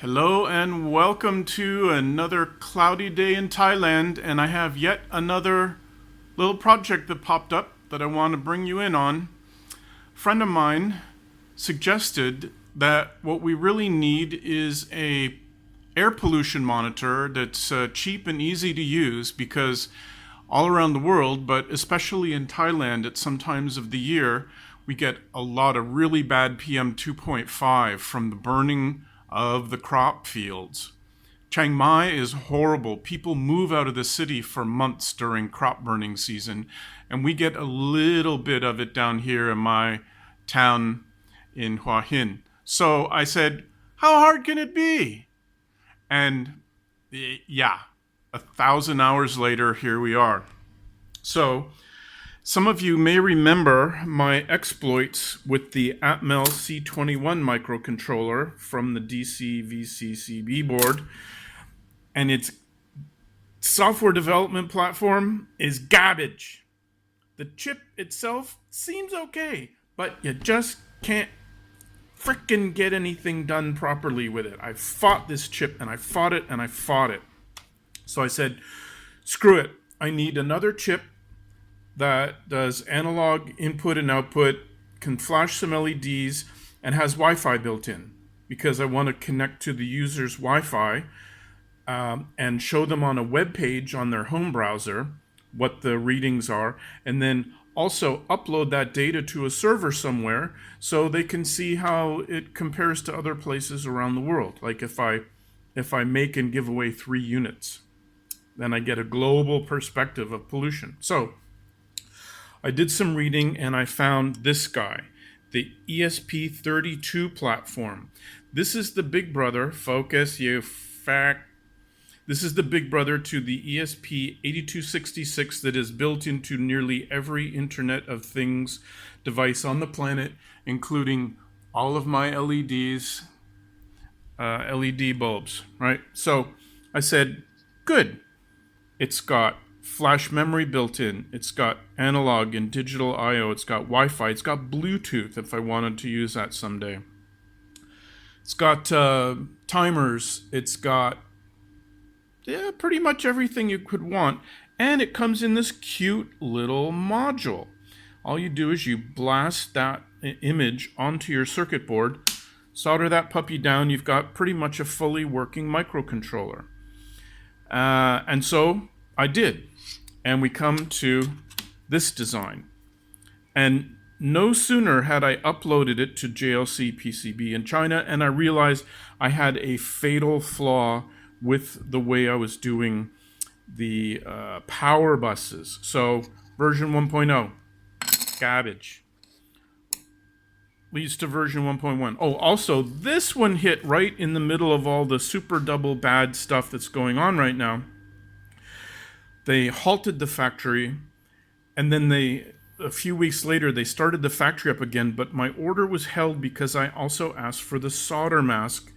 Hello and welcome to another cloudy day in Thailand, and I have yet another little project that popped up that I want to bring you in on. A friend of mine suggested that what we really need is a air pollution monitor that's cheap and easy to use, because all around the world, but especially in Thailand at some times of the year, we get a lot of really bad PM2.5 from the burning of the crop fields. Chiang Mai is horrible. People move out of the city for months during crop burning season, and we get a little bit of it down here in my town in Hua Hin. So I said, how hard can it be? And yeah, 1,000 hours later, here we are. So some of you may remember my exploits with the Atmel C21 microcontroller from the DC-VCCB board, and its software development platform is garbage. The chip itself seems okay, but you just can't frickin' get anything done properly with it. I fought this chip, and I fought it, and I fought it. So I said, screw it. I need another chip that does analog input and output, can flash some LEDs, and has Wi-Fi built in, because I want to connect to the user's Wi-Fi and show them on a web page on their home browser what the readings are, and then also upload that data to a server somewhere so they can see how it compares to other places around the world. Like if I make and give away 3 units, then I get a global perspective of pollution. So I did some reading and I found this guy, the ESP32 platform. This is the big brother, focus you fact. This is the big brother to the ESP8266 that is built into nearly every Internet of Things device on the planet, including all of my LEDs, LED bulbs, right? So I said, good. It's got flash memory built in. It's got analog and digital I/O. It's got Wi-Fi. It's got Bluetooth if I wanted to use that someday. It's got timers. It's got pretty much everything you could want. And it comes in this cute little module. All you do is you blast that image onto your circuit board, solder that puppy down. You've got pretty much a fully working microcontroller. And so I did. And we come to this design. And no sooner had I uploaded it to JLC PCB in China, and I realized I had a fatal flaw with the way I was doing the power buses. So version 1.0, garbage. Leads to version 1.1. Oh, also, this one hit right in the middle of all the super double bad stuff that's going on right now. They halted the factory, and then a few weeks later, they started the factory up again, but my order was held because I also asked for the solder mask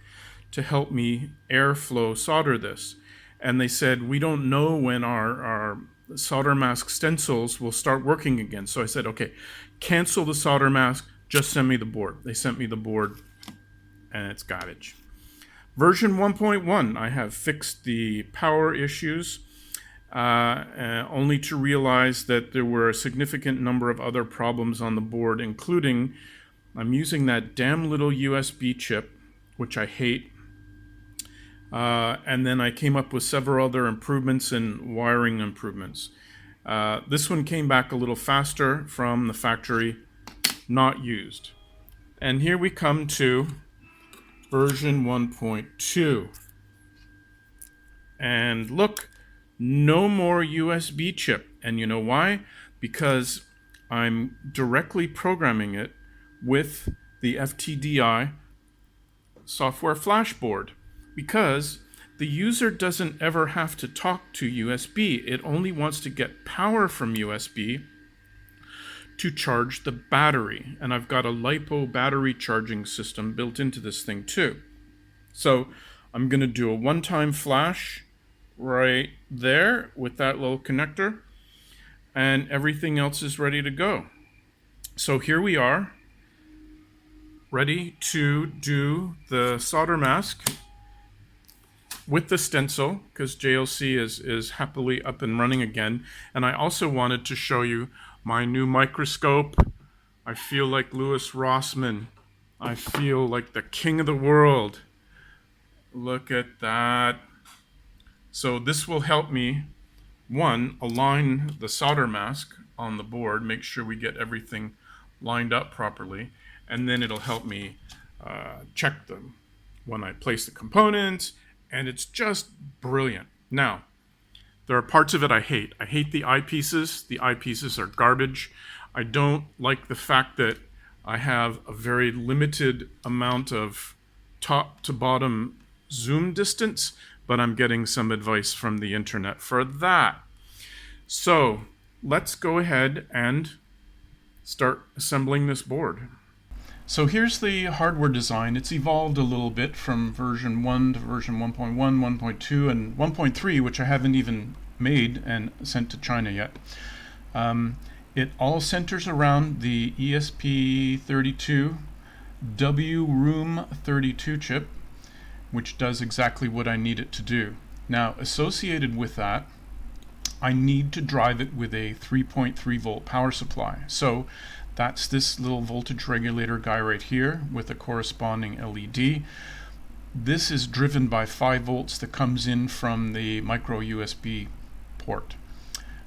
to help me airflow solder this. And they said, we don't know when our solder mask stencils will start working again. So I said, okay, cancel the solder mask, just send me the board. They sent me the board, and it's garbage. Version 1.1, I have fixed the power issues, only to realize that there were a significant number of other problems on the board, including I'm using that damn little USB chip, which I hate. And then I came up with several other improvements and wiring improvements. This one came back a little faster from the factory, not used. And here we come to version 1.2. And look, no more USB chip. And you know why? Because I'm directly programming it with the FTDI software flash board. Because the user doesn't ever have to talk to USB. It only wants to get power from USB to charge the battery. And I've got a Lipo battery charging system built into this thing too. So I'm going to do a one-time flash right there with that little connector, and everything else is ready to go. So here we are, ready to do the solder mask. with the stencil, because JLC is happily up and running again. And I also wanted to show you my new microscope. I feel like Louis Rossmann. I feel like the king of the world. Look at that. So this will help me, one, align the solder mask on the board, make sure we get everything lined up properly, and then it'll help me check them when I place the components, and it's just brilliant. Now, there are parts of it I hate. I hate the eyepieces. The eyepieces are garbage. I don't like the fact that I have a very limited amount of top to bottom zoom distance, but I'm getting some advice from the internet for that. So let's go ahead and start assembling this board. So here's the hardware design. It's evolved a little bit from version 1 to version 1.1, 1.2, and 1.3, which I haven't even made and sent to China yet. It all centers around the ESP32 W-Room 32 chip, which does exactly what I need it to do. Now, associated with that, I need to drive it with a 3.3 volt power supply. So that's this little voltage regulator guy right here with a corresponding LED. This is driven by 5 volts that comes in from the micro USB port.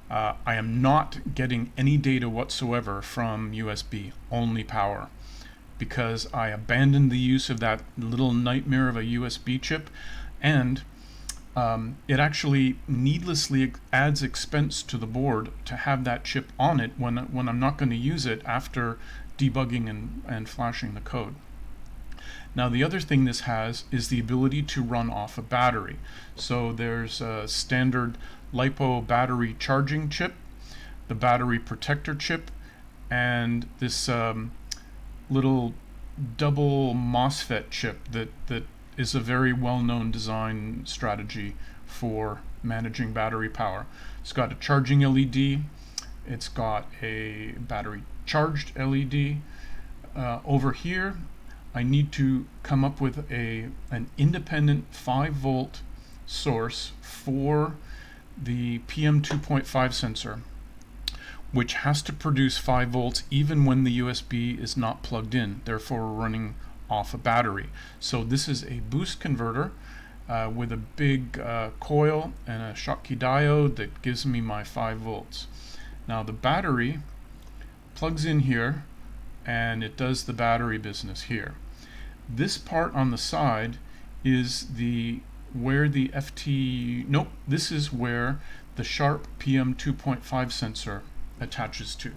I am not getting any data whatsoever from USB, only power, because I abandoned the use of that little nightmare of a USB chip, and it actually needlessly adds expense to the board to have that chip on it when I'm not going to use it after debugging and flashing the code. Now, the other thing this has is the ability to run off a battery. So there's a standard Lipo battery charging chip, the battery protector chip, and this little double MOSFET chip that is a very well-known design strategy for managing battery power. It's got a charging LED, it's got a battery charged LED. Over here, I need to come up with an independent 5 volt source for the PM2.5 sensor, which has to produce 5 volts even when the USB is not plugged in, therefore running off a battery. So this is a boost converter with a big coil and a Schottky diode that gives me my 5 volts. Now the battery plugs in here and it does the battery business here. This part on the side is where the this is where the Sharp PM2.5 sensor attaches to.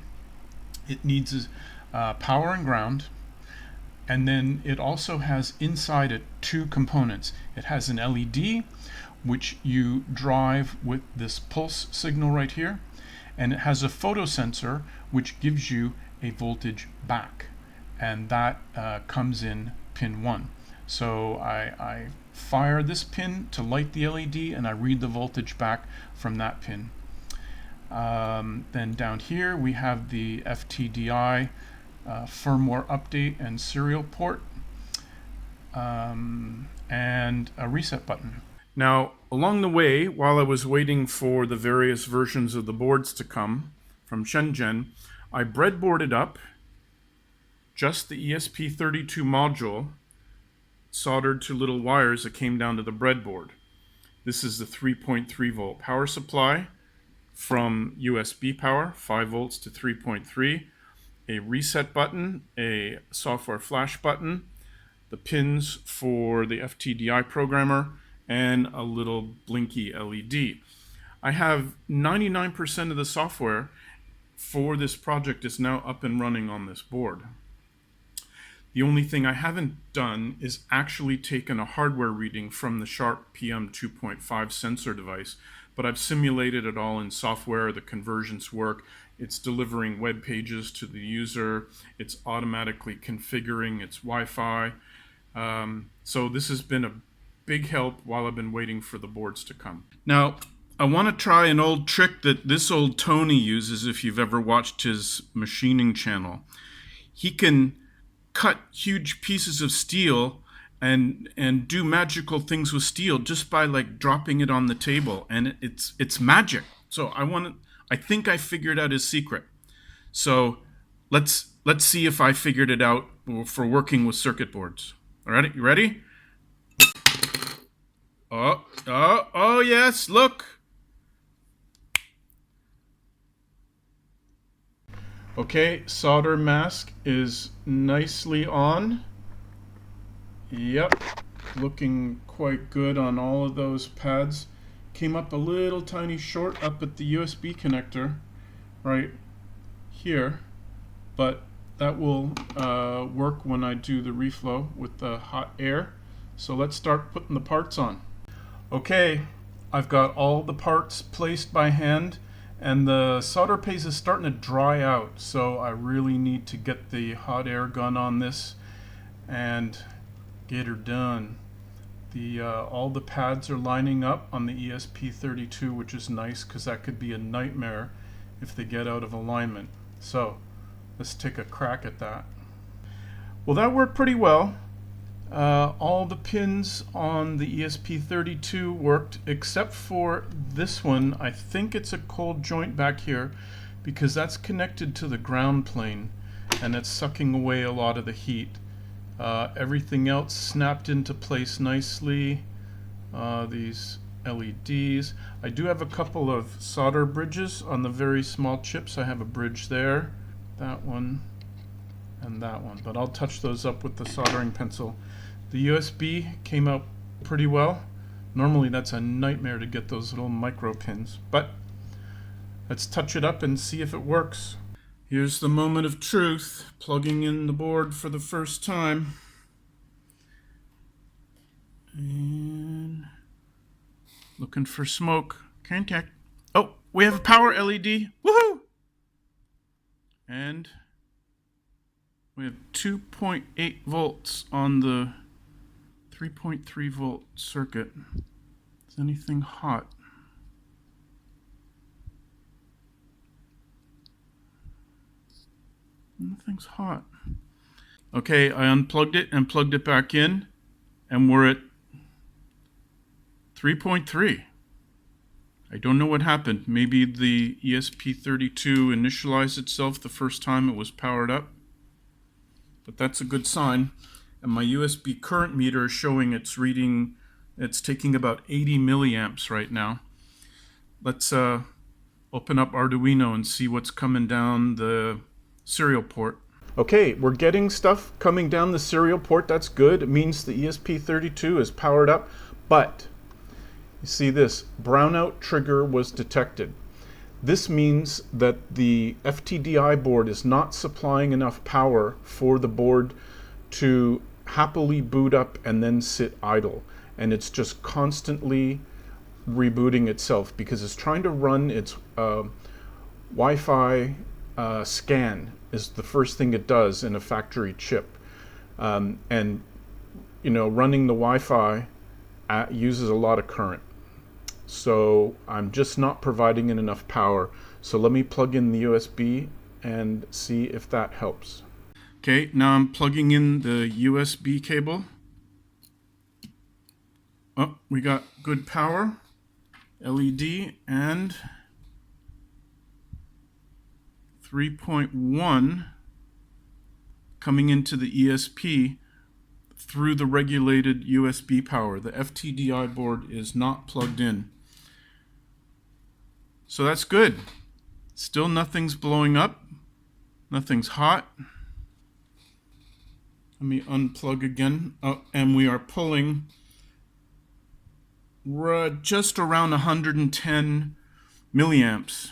It needs power and ground, and then it also has inside it 2 components. It has an LED, which you drive with this pulse signal right here, and it has a photo sensor which gives you a voltage back, and that comes in pin 1. So I fire this pin to light the LED, and I read the voltage back from that pin. Then down here we have the FTDI firmware update and serial port, and a reset button. Now, along the way, while I was waiting for the various versions of the boards to come from Shenzhen, I breadboarded up just the ESP32 module soldered to little wires that came down to the breadboard. This is the 3.3 volt power supply from USB power, 5 volts to 3.3, a reset button, a software flash button, the pins for the FTDI programmer, and a little blinky LED. I have 99% of the software for this project is now up and running on this board. The only thing I haven't done is actually taken a hardware reading from the Sharp PM2.5 sensor device, but I've simulated it all in software. The conversions work. It's delivering web pages to the user. It's automatically configuring its Wi-Fi. So this has been a big help while I've been waiting for the boards to come. Now, I want to try an old trick that this old Tony uses if you've ever watched his machining channel. He can cut huge pieces of steel and do magical things with steel just by like dropping it on the table, and it's magic. So I think I figured out his secret. So let's see if I figured it out for working with circuit boards. All right, you ready? Oh yes, look. Okay, solder mask is nicely on. Yep, looking quite good on all of those pads. Came up a little tiny short up at the USB connector right here, but that will work when I do the reflow with the hot air. So let's start putting the parts on. Okay, I've got all the parts placed by hand, and the solder paste is starting to dry out, so I really need to get the hot air gun on this and get her done. All the pads are lining up on the ESP32, which is nice because that could be a nightmare if they get out of alignment. So let's take a crack at that. Well, that worked pretty well. All the pins on the ESP32 worked except for this one. I think it's a cold joint back here because that's connected to the ground plane and it's sucking away a lot of the heat. Everything else snapped into place nicely. These LEDs. I do have a couple of solder bridges on the very small chips. I have a bridge there, that one, and that one, but I'll touch those up with the soldering pencil. The USB came out pretty well. Normally that's a nightmare to get those little micro pins, but let's touch it up and see if it works. Here's the moment of truth, plugging in the board for the first time. And looking for smoke. Contact. Oh, we have a power LED. Woohoo! And we have 2.8 volts on the 3.3 volt circuit. Is anything hot? Nothing's hot. Okay, I unplugged it and plugged it back in, and we're at 3.3. I don't know what happened. Maybe the ESP32 initialized itself the first time it was powered up, but that's a good sign. And my USB current meter is showing it's reading, it's taking about 80 milliamps right now. Let's open up Arduino and see what's coming down the serial port. Okay, we're getting stuff coming down the serial port. That's good. It means the ESP32 is powered up, but you see this brownout trigger was detected. This means that the FTDI board is not supplying enough power for the board to happily boot up and then sit idle, and it's just constantly rebooting itself because it's trying to run its Wi-Fi scan is the first thing it does in a factory chip, and you know, running the Wi-Fi uses a lot of current, so I'm just not providing it enough power. So let me plug in the USB and see if that helps. Okay, now I'm plugging in the USB cable. Oh, we got good power, LED, and 3.1 coming into the ESP through the regulated USB power. The FTDI board is not plugged in. So that's good. Still nothing's blowing up. Nothing's hot. Let me unplug again. Oh, and we are pulling just around 110 milliamps.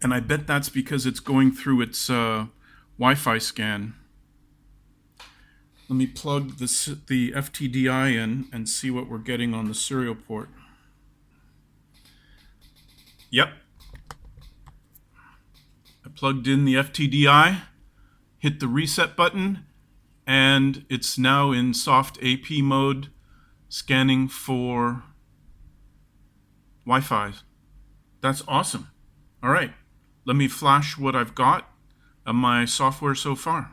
And I bet that's because it's going through its Wi-Fi scan. Let me plug the FTDI in and see what we're getting on the serial port. Yep. I plugged in the FTDI, hit the reset button, and it's now in soft AP mode, scanning for Wi-Fi. That's awesome. All right, let me flash what I've got on my software so far.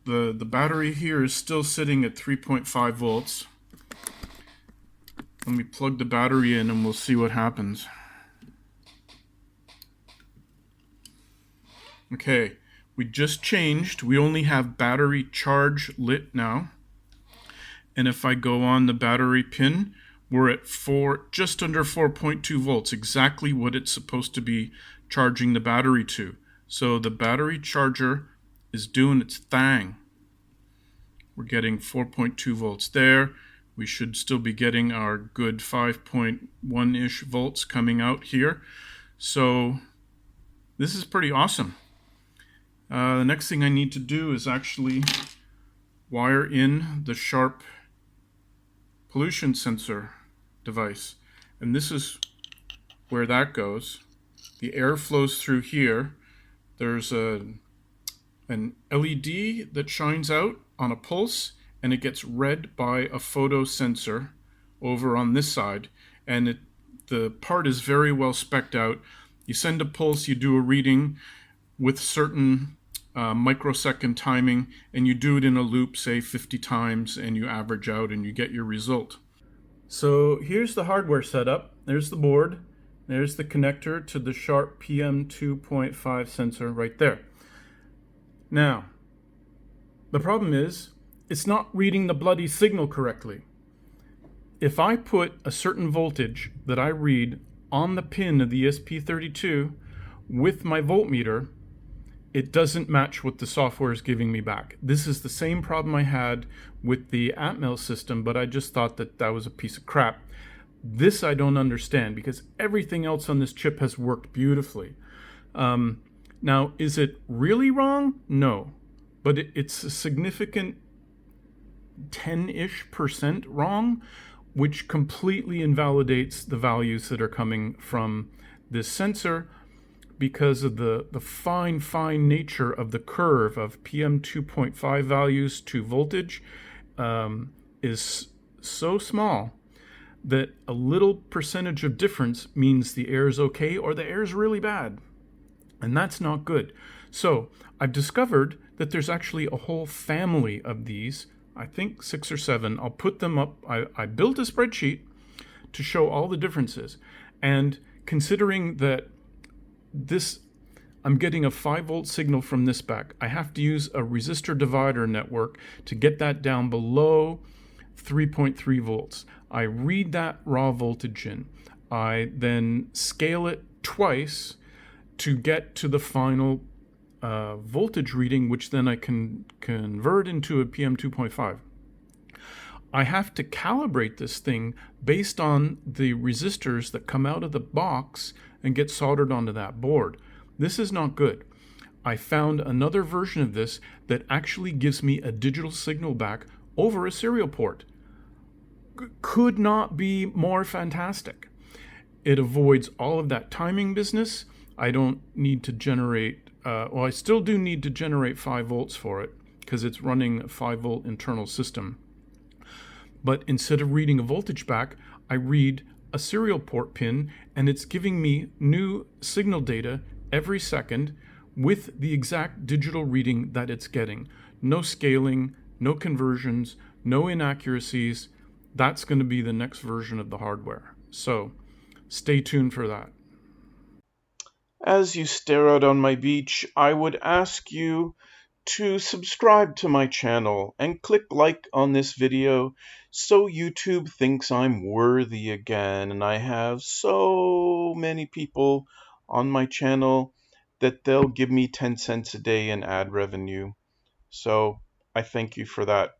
the battery here is still sitting at 3.5 volts. Let me plug the battery in and we'll see what happens. Okay, we just changed. We only have battery charge lit now. And if I go on the battery pin, we're at just under 4.2 volts, exactly what it's supposed to be charging the battery to. So the battery charger is doing its thing. We're getting 4.2 volts there. We should still be getting our good 5.1-ish volts coming out here. So this is pretty awesome. The next thing I need to do is actually wire in the Sharp pollution sensor device. And this is where that goes. The air flows through here. There's an LED that shines out on a pulse, and it gets read by a photo sensor over on this side. And the part is very well spec'd out. You send a pulse, you do a reading with certain microsecond timing, and you do it in a loop, say 50 times, and you average out and you get your result. So here's the hardware setup. There's the board. There's the connector to the Sharp PM2.5 sensor right there. Now, the problem is, it's not reading the bloody signal correctly. If I put a certain voltage that I read on the pin of the ESP32 with my voltmeter, it doesn't match what the software is giving me back. This is the same problem I had with the Atmel system, but I just thought that was a piece of crap. This I don't understand, because everything else on this chip has worked beautifully. Now, is it really wrong? No, but it's a significant 10-ish% wrong, which completely invalidates the values that are coming from this sensor, because of the fine nature of the curve of PM2.5 values to voltage is so small that a little percentage of difference means the air is okay or the air is really bad. And that's not good. So I've discovered that there's actually a whole family of these, I think 6 or 7. I'll put them up. I built a spreadsheet to show all the differences. And considering that I'm getting a 5-volt signal from this back, I have to use a resistor divider network to get that down below 3.3 volts. I read that raw voltage in. I then scale it twice to get to the final voltage reading, which then I can convert into a PM2.5. I have to calibrate this thing based on the resistors that come out of the box and get soldered onto that board. This is not good. I found another version of this that actually gives me a digital signal back over a serial port. Could not be more fantastic. It avoids all of that timing business. I don't need to generate, I still do need to generate 5 volts for it because it's running a 5-volt internal system. But instead of reading a voltage back, I read a serial port pin, and it's giving me new signal data every second with the exact digital reading that it's getting. No scaling, no conversions, no inaccuracies. That's going to be the next version of the hardware. So stay tuned for that. As you stare out on my beach, I would ask you to subscribe to my channel and click like on this video so YouTube thinks I'm worthy again, and I have so many people on my channel that they'll give me 10 cents a day in ad revenue. So I thank you for that.